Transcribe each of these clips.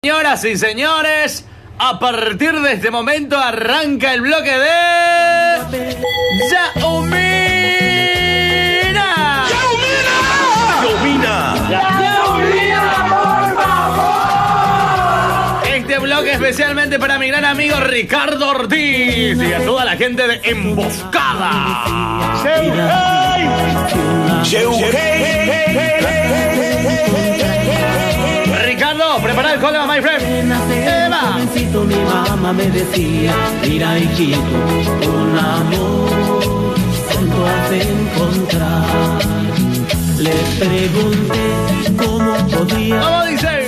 Señoras y señores, a partir de este momento arranca el bloque de Yaumina. Yaumina, por favor. Este bloque especialmente para mi gran amigo Ricardo Ortiz y a toda la gente de Emboscada. Ricardo, prepara el colema, my friend. Eva. Mi mamá me decía, mira hijito, un amor pronto has de encontrar. Le pregunté cómo podía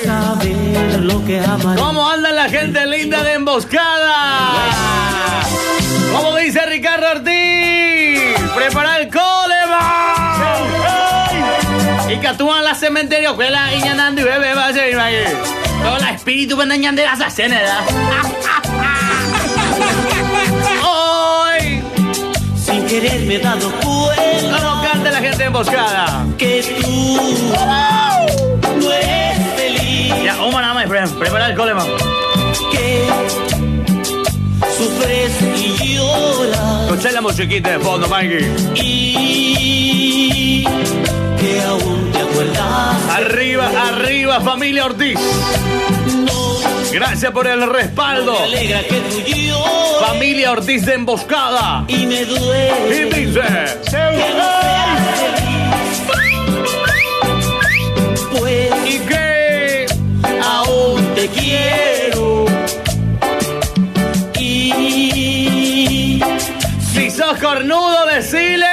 saber lo que ama. ¿Cómo anda la gente linda de Emboscada? ¿Cómo dice Ricardo Ortiz? Prepara el colema. Y que actúan la cementerio, que la iñanando y bebé va a ser todo el espíritu que nañan de las escenas. Hoy, sin querer me he dado cuenta. ¿Cómo canta la gente Emboscada? Que tú no eres feliz. Ya, nada, my friend, prepara el colema. Que sufres y lloras. Escuché la musiquita de fondo, Mikey. Y que aún te acuerdas. Arriba, arriba, familia Ortiz. No, gracias por el respaldo. me alegra que tú llores. Familia Ortiz de Emboscada. Y me duele. Y dice: que no seas feliz. Pues ¿y qué? aún te quiero. Y Si sos cornudo, decile.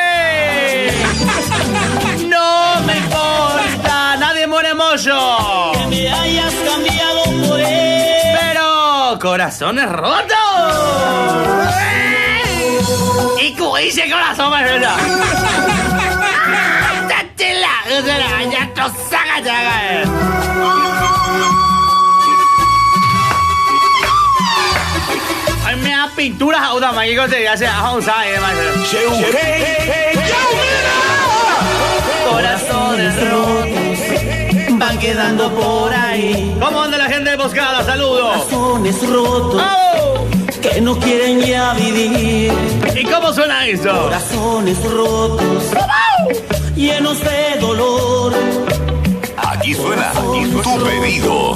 No me importa, nadie muere mollo. que me hayas cambiado por él. Pero corazones rotos. Y como dice corazón, más verdad. Ya to saca, ya. Ay, me da pinturas a una magia que ya se ha usado y demás. Corazones rotos van quedando por ahí. ¿Cómo anda la gente de Emboscada? Saludos. Corazones rotos ¡Oh! que no quieren ya vivir. ¿Y cómo suena eso? Corazones rotos llenos de dolor. Aquí suena tu pedido.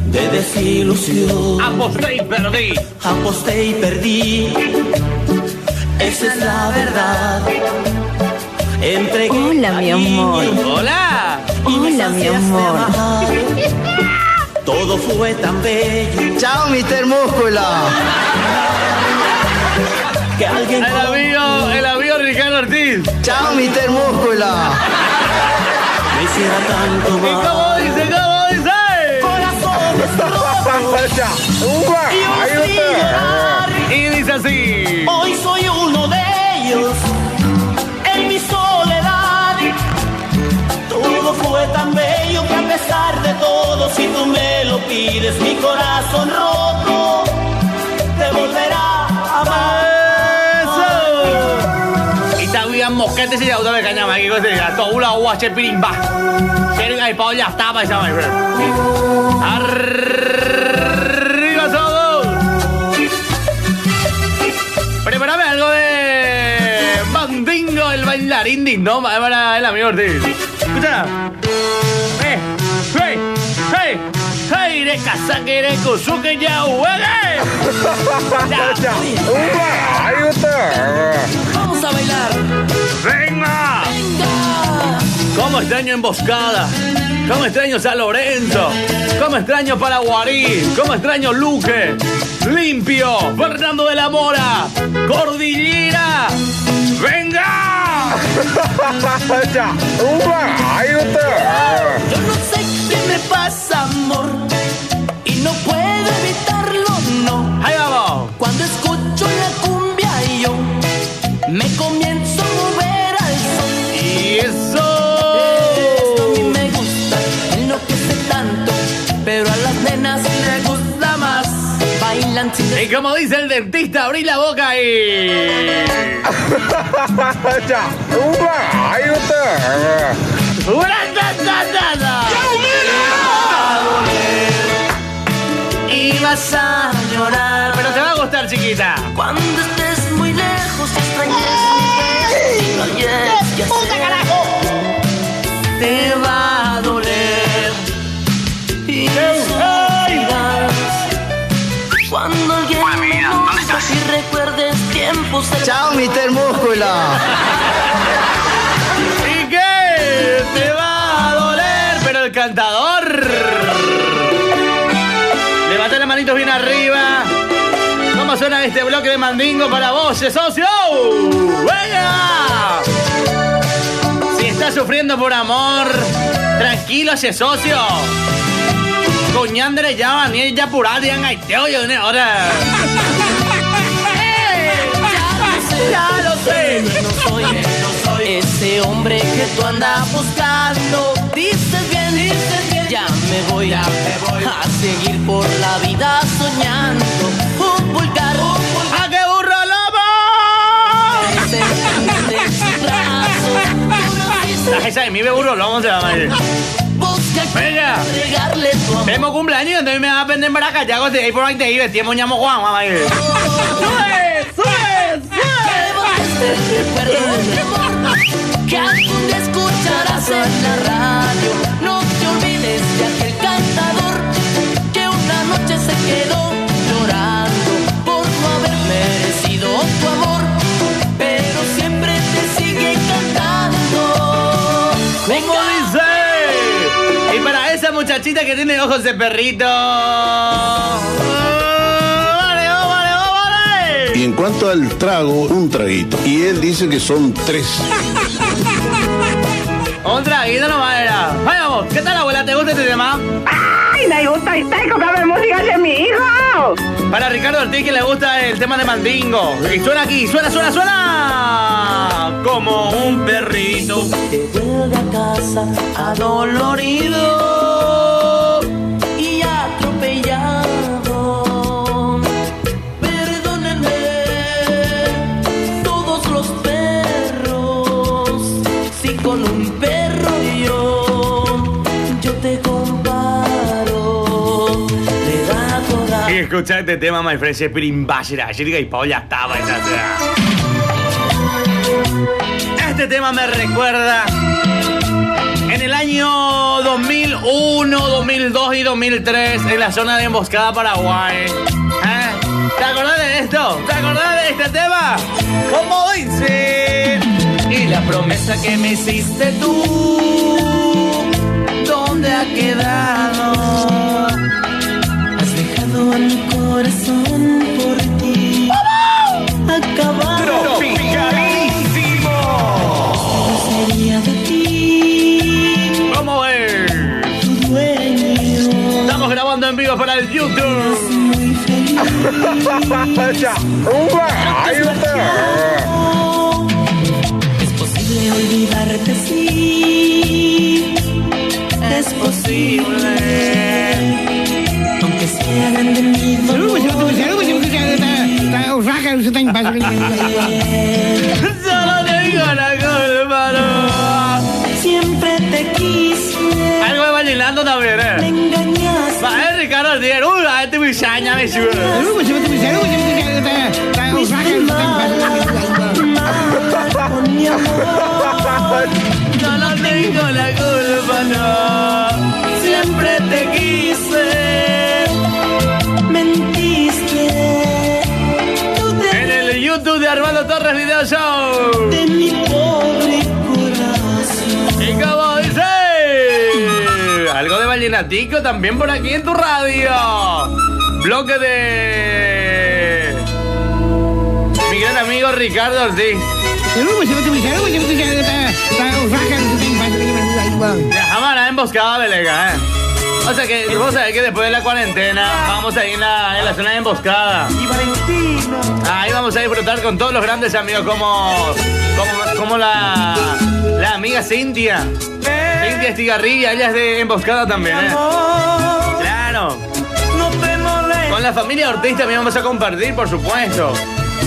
De desilusión. Aposté y perdí. Aposté y perdí. Esa es la verdad. Entregué Hola, mi amor. Hola. y me Hola, mi saciaste amor. amar. Todo fue tan bello Chao, Mr. Múscula. que alguien El amigo Ricardo Ortiz. Chao, Mr. Múscula. me hiciera tanto ¿Y mal. cómo dice? ¿Cómo dice? Corazones rotos y un sin llorar. Y dice así. Hoy soy uno de ellos en mi soledad. Todo fue tan bello que a pesar de todo, si tú me lo pides, mi corazón roto te volverá a amar. Eso. Y sabían mosquetes y ya otra vez cañama aquí con este. Todo la guache pirimba. Quieren ahí pa' ya estaba esa my friend. Arriba todos. Prepárame algo de Mandingo, el bailarín digno para el amigo Ortiz. Escucha. Hey, de casa que de kusuke ya huele. Vamos a bailar. Venga. Venga. ¿Cómo extraño Emboscada? ¿Cómo extraño San Lorenzo? ¿Cómo extraño Paraguarí? ¿Cómo extraño Luque? Limpio, Fernando de la Mora, Cordillera. ¡Venga! Yo no sé qué me pasa, amor, y no puedo evitarlo, no. Ahí vamos. Cuando escucho la cumbia yo me comienzo a mover al son. Y Esto a mí eso. me gusta, enloquece tanto, pero a las nenas les gusta más. Bailan sin Y como dice el dentista, abrí la boca y... ¡Ura, ta, ta, ta, ta! vas a llorar. Pero te va a gustar, chiquita. Cuando estés muy lejos, extrañes mi beso, no hayas que hacer. Te va a doler y sufrirás. Cuando alguien me busca y recuerdes tiempos. Chao, Mr. Múscula. ¿Y qué? Te va a doler, pero el cantador. Levanta las manitos bien arriba. ¿Cómo suena este bloque de mandingo para vos, socio? ¡Venga! Si estás sufriendo por amor, tranquilo, socio. Coñandre ya, ni ella pura, digan aiteo, yo ahora. Ya lo sé, no soy ese hombre que tú andas buscando. Dices bien, ya me voy a seguir por la vida soñando. Un vulgar, ¡a qué burro lobo! Esa de mi burro lobo se llama. Venga, tenemos cumpleaños y entonces me va a prender para acá. Ya de ahí por ahí te iba, tiempo ñamo Juan, mamá. Que algún día escucharás en la radio. No te olvides de aquel cantador que una noche se quedó llorando por no haber merecido tu amor, pero siempre te sigue cantando. ¿Cómo dice? Y para esa muchachita que tiene ojos de perrito. Y en cuanto al trago, un traguito. Y él dice que son 3. Un traguito nomás era. Vamos, ¿qué tal, abuela? ¿Te gusta este tema? ¡Ay, me gusta esta época de música de mi hijo! Para Ricardo Ortiz, que le gusta el tema de mandingo. Y suena aquí, suena. Como un perrito. Te vuelve a casa adolorido y atropellado. Perdónenme todos los perros, si con un perro yo te comparo. Le da toda. Y escucha este tema, my friend, se primbashira. Y Paula estaba en la ciudad. Este tema me recuerda en el año 2001, 2002 y 2003 en la zona de Emboscada, Paraguay. ¿Te acordás de esto? ¿Te acordás de este tema? ¿Cómo dice? Y la promesa que me hiciste tú, ¿dónde ha quedado? Has dejado a mi corazón por ti acabado. Sería de ti. ¿Cómo es? Tu dueño. Estamos grabando en vivo para el YouTube. Muy feliz. Es posible olvidarte, sí. Es posible. Aunque sea grande mi dolor. Solo tengo la culpa, no. Siempre te quise. Algo de bailando también, Me engañaste. Va, Ricardo Ortiz. A este bichaña me sube. Con mi amor. Solo tengo la culpa, no. Siempre te quise. Mentiste. En el YouTube de Armando Torres Video Show. De mi pobre corazón. ¿Y cómo dice? Algo de vallenatico también por aquí en tu radio. Bloque de mi gran amigo Ricardo Ortiz. Viajamos a la emboscada, Belega, O sea que vamos a ver que después de la cuarentena vamos a ir en la zona de emboscada. Y Valentino. Ahí vamos a disfrutar con todos los grandes amigos como la amiga Cintia. Cintia Estigarribia, ella es de emboscada también, Claro. No te molestes. Con la familia Ortiz también vamos a compartir, por supuesto.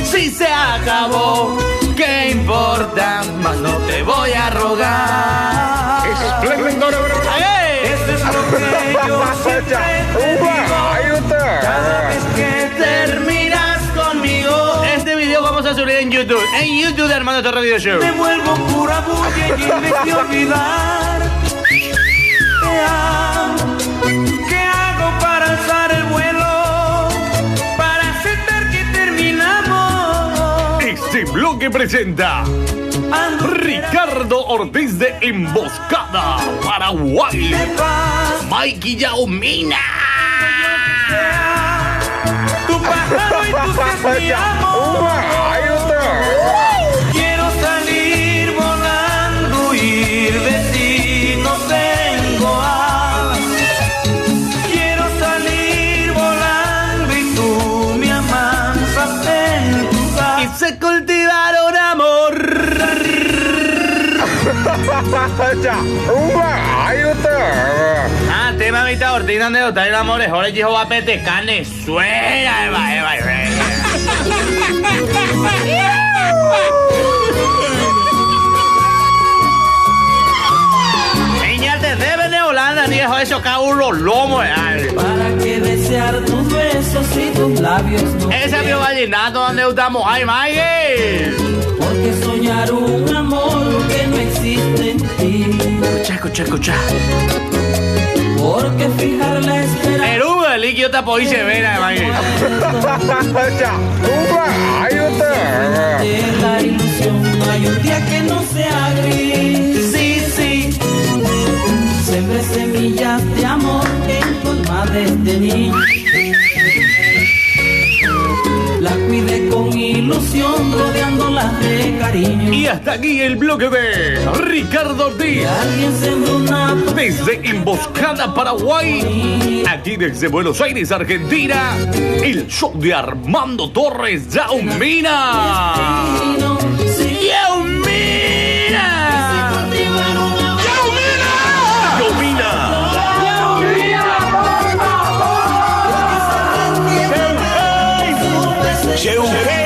Si se acabó, ¿qué importa? Más no te voy a rogar. Esplendor. ¡Ay! Eso es lo que yo siempre te digo. Ahí está. Cada En YouTube de Armando Torre Video Show. Me vuelvo pura bulla y en vez de olvidar, ¿qué hago para alzar el vuelo? Para aceptar que terminamos. Este bloque presenta Ricardo Ortiz de Emboscada, Paraguay. Mikey Yaumina. Tu pájaro y tu es mi amor. Quiero salir volando, ir de ti, no tengo alas. Quiero salir volando y tú me amansas en tu casa. Y se cultivaron amor. Ah, te mamita Ortiz, donde está el amor, ahora hijo va a pete carne, suena, Eva. Niñate, deben de Holanda, viejo, eso cae los lomos, Para que desear tus besos y tus labios no ese vio vallenato donde estamos, ay, Mike. porque soñar un amor que no existe en ti. Escucha. Porque fijar la esperanza El Uber, el líquido tapo y se ve, Mike. de la ilusión. No hay un día que no sea gris. Sí. Sembré semillas de amor en tu alma desde niño. La cuidé con ilusión, rodeándolas de cariño. Y hasta aquí el bloque de Ricardo Ortiz. Alguien sembró una Desde Emboscada, Paraguay. Aquí desde Buenos Aires, Argentina. El show de Armando Torres Yaumina. Che,